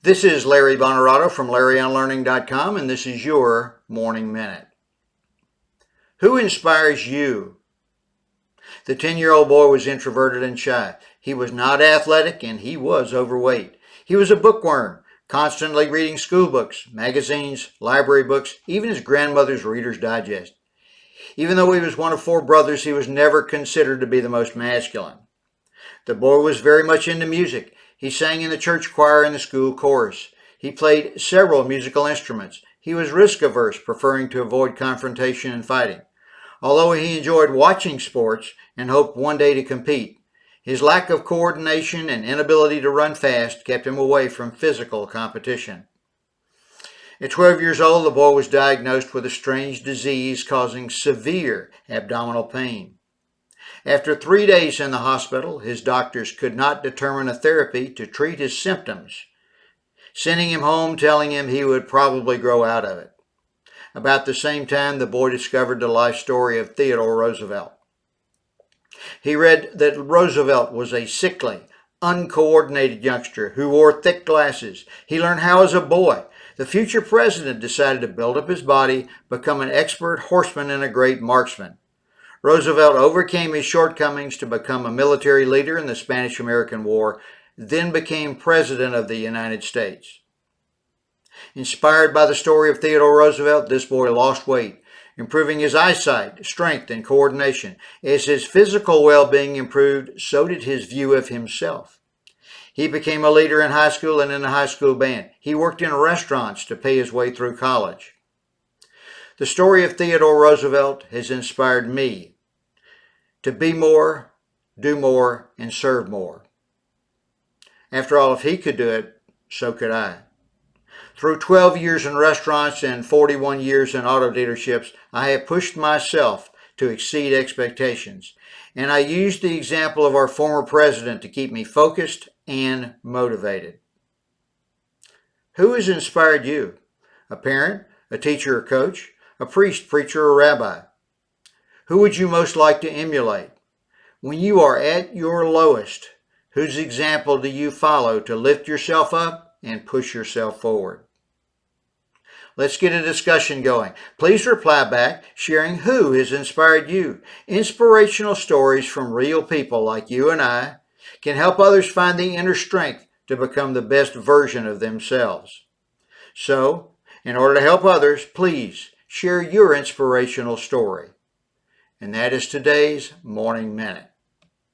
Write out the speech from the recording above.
This is Larry Bonaroto from LarryOnLearning.com, and this is your Morning Minute. Who inspires you? The 10-year-old boy was introverted and shy. He was not athletic, and he was overweight. He was a bookworm, constantly reading school books, magazines, library books, even his grandmother's Reader's Digest. Even though he was one of 4 brothers, he was never considered to be the most masculine. The boy was very much into music. He sang in the church choir and the school chorus. He played several musical instruments. He was risk-averse, preferring to avoid confrontation and fighting. Although he enjoyed watching sports and hoped one day to compete, his lack of coordination and inability to run fast kept him away from physical competition. At 12 years old, the boy was diagnosed with a strange disease causing severe abdominal pain. After 3 days in the hospital, his doctors could not determine a therapy to treat his symptoms, sending him home telling him he would probably grow out of it. About the same time, the boy discovered the life story of Theodore Roosevelt. He read that Roosevelt was a sickly, uncoordinated youngster who wore thick glasses. He learned how, as a boy, the future president decided to build up his body, become an expert horseman and a great marksman. Roosevelt overcame his shortcomings to become a military leader in the Spanish-American War, then became President of the United States. Inspired by the story of Theodore Roosevelt, this boy lost weight, improving his eyesight, strength, and coordination. As his physical well-being improved, so did his view of himself. He became a leader in high school and in the high school band. He worked in restaurants to pay his way through college. The story of Theodore Roosevelt has inspired me to be more, do more, and serve more. After all, if he could do it, so could I. Through 12 years in restaurants and 41 years in auto dealerships, I have pushed myself to exceed expectations. And I used the example of our former president to keep me focused and motivated. Who has inspired you? A parent, a teacher or coach, a priest, preacher, or rabbi? Who would you most like to emulate? When you are at your lowest, whose example do you follow to lift yourself up and push yourself forward? Let's get a discussion going. Please reply back sharing who has inspired you. Inspirational stories from real people like you and I can help others find the inner strength to become the best version of themselves. So, in order to help others, please share your inspirational story. And that is today's Morning Minute.